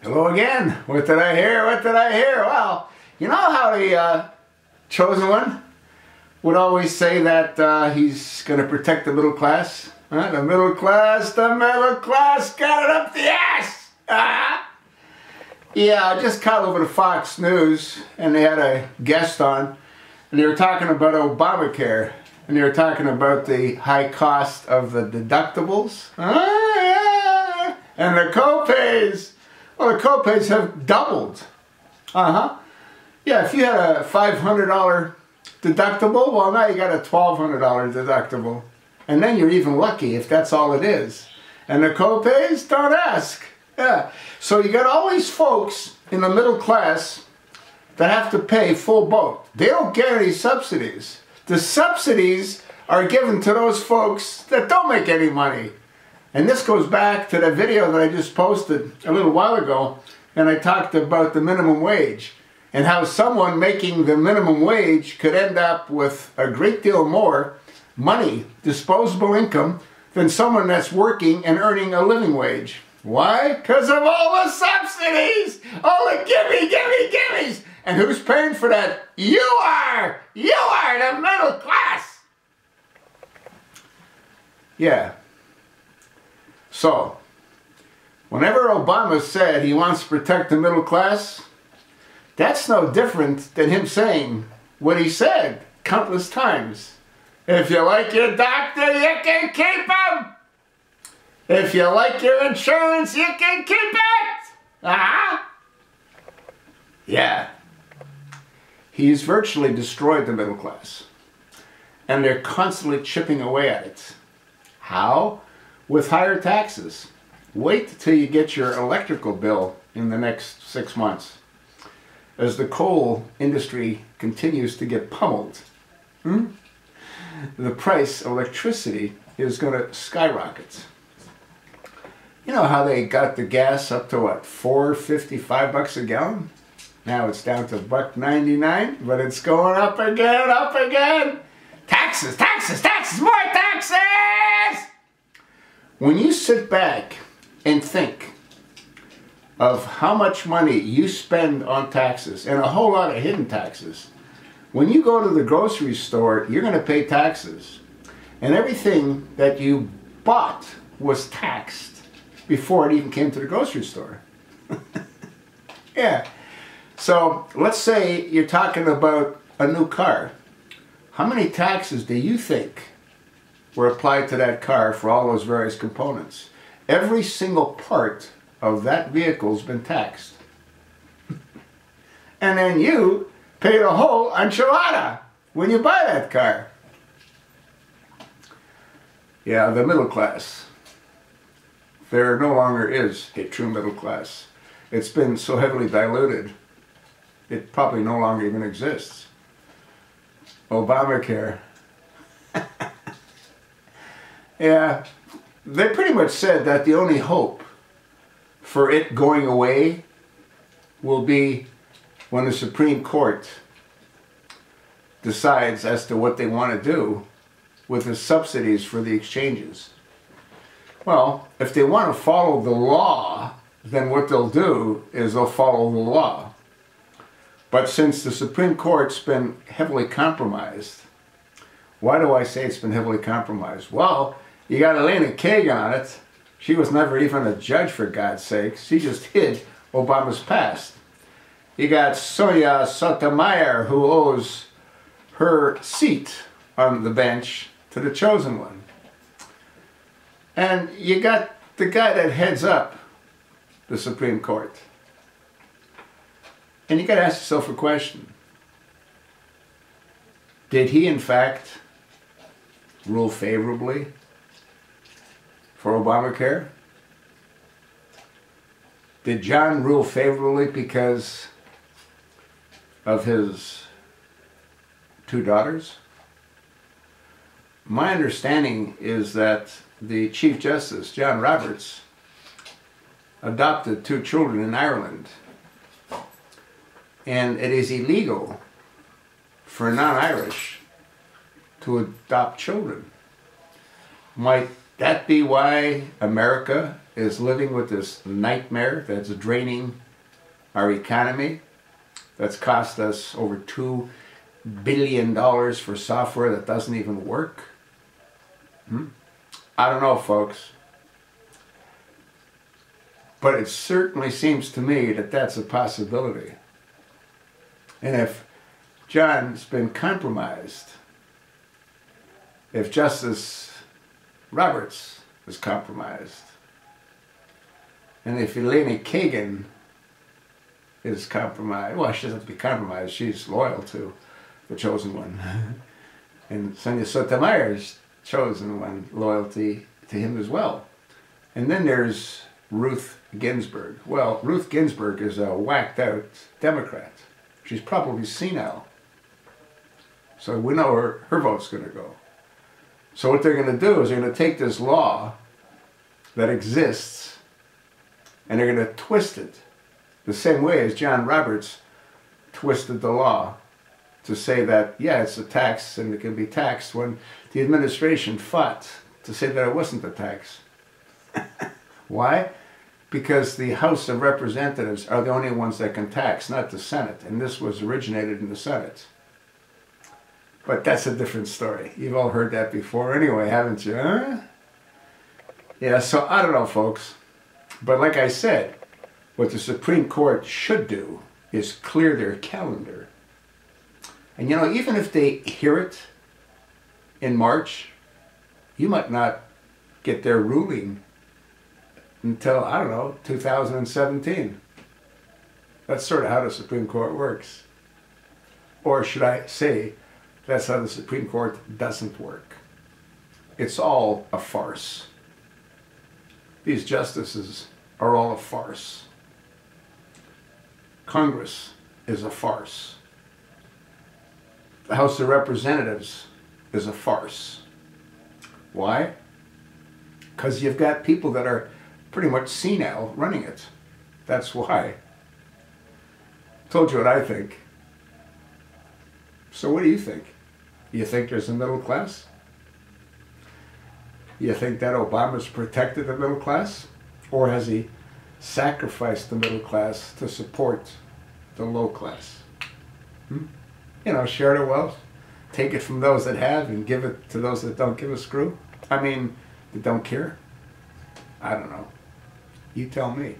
Hello again. What did I hear? What did I hear? Well, you know how the chosen one would always say that he's going to protect the middle class? Huh? The middle class got it up the ass! Yeah, I just caught over to Fox News and they had a guest on and they were talking about Obamacare and they were talking about the high cost of the deductibles and the co-pays. Well, the co-pays have doubled. Yeah, if you had a $500 deductible, well, now you got a $1,200 deductible. And then you're even lucky if that's all it is. And the co-pays, don't ask. Yeah. So you got all these folks in the middle class that have to pay full boat. They don't get any subsidies. The subsidies are given to those folks that don't make any money. And this goes back to the video that I just posted a little while ago, and I talked about the minimum wage and how someone making the minimum wage could end up with a great deal more money, disposable income, than someone that's working and earning a living wage. Why? Because of all the subsidies! All the gimmies! And who's paying for that? You are! You are the middle class! Yeah. So, whenever Obama said he wants to protect the middle class, that's no different than him saying what he said countless times. If you like your doctor, you can keep him. If you like your insurance, you can keep it. Yeah. He's virtually destroyed the middle class. And they're constantly chipping away at it. How? With higher taxes. Wait till you get your electrical bill in the next 6 months. As the coal industry continues to get pummeled, the price of electricity is going to skyrocket. You know how they got the gas up to what, $4.55 a gallon? Now it's down to $1.99, but it's going up again. Taxes, more taxes! When you sit back and think of how much money you spend on taxes, and a whole lot of hidden taxes, when you go to the grocery store, you're going to pay taxes. And everything that you bought was taxed before it even came to the grocery store. Yeah. So let's say you're talking about a new car. How many taxes do you think were applied to that car for all those various components? Every single part of that vehicle's been taxed. And then you pay the whole enchilada when you buy that car. Yeah, the middle class. There no longer is a true middle class. It's been so heavily diluted, it probably no longer even exists. Obamacare. Yeah, they pretty much said that the only hope for it going away will be when the Supreme Court decides as to what they want to do with the subsidies for the exchanges. Well, if they want to follow the law, then what they'll do is they'll follow the law. But since the Supreme Court's been heavily compromised, why do I say it's been heavily compromised? Well, you got Elena Kagan on it. She was never even a judge, for God's sake. She just hid Obama's past. You got Sonia Sotomayor, who owes her seat on the bench to the chosen one. And you got the guy that heads up the Supreme Court. And you got to ask yourself a question. Did he, in fact, rule favorably for Obamacare? Did John rule favorably because of his 2 daughters? My understanding is that the Chief Justice, John Roberts, adopted 2 children in Ireland. And it is illegal for non-Irish to adopt children. Might that be why America is living with this nightmare that's draining our economy, that's cost us over $2 billion for software that doesn't even work? I don't know, folks. But it certainly seems to me that that's a possibility. And if John's been compromised, if Justice Roberts is compromised, and if Elena Kagan is compromised, well, she doesn't have to be compromised, she's loyal to the chosen one. And Sonia Sotomayor's chosen one, loyalty to him as well. And then there's Ruth Ginsburg. Well, Ruth Ginsburg is a whacked out Democrat. She's probably senile. So we know her vote's going to go. So what they're going to do is they're going to take this law that exists and they're going to twist it the same way as John Roberts twisted the law to say that, yeah, it's a tax and it can be taxed, when the administration fought to say that it wasn't a tax. Why? Because the House of Representatives are the only ones that can tax, not the Senate. And this was originated in the Senate. But that's a different story. You've all heard that before anyway, haven't you? Huh? Yeah, so I don't know, folks. But like I said, what the Supreme Court should do is clear their calendar. And you know, even if they hear it in March, you might not get their ruling until, I don't know, 2017. That's sort of how the Supreme Court works. Or should I say, that's how the Supreme Court doesn't work. It's all a farce. These justices are all a farce. Congress is a farce. The House of Representatives is a farce. Why? Because you've got people that are pretty much senile running it. That's why. Told you what I think. So what do you think? You think there's a middle class? You think that Obama's protected the middle class? Or has he sacrificed the middle class to support the low class? You know, share the wealth, take it from those that have and give it to those that don't give a screw? I mean, that don't care? I don't know. You tell me.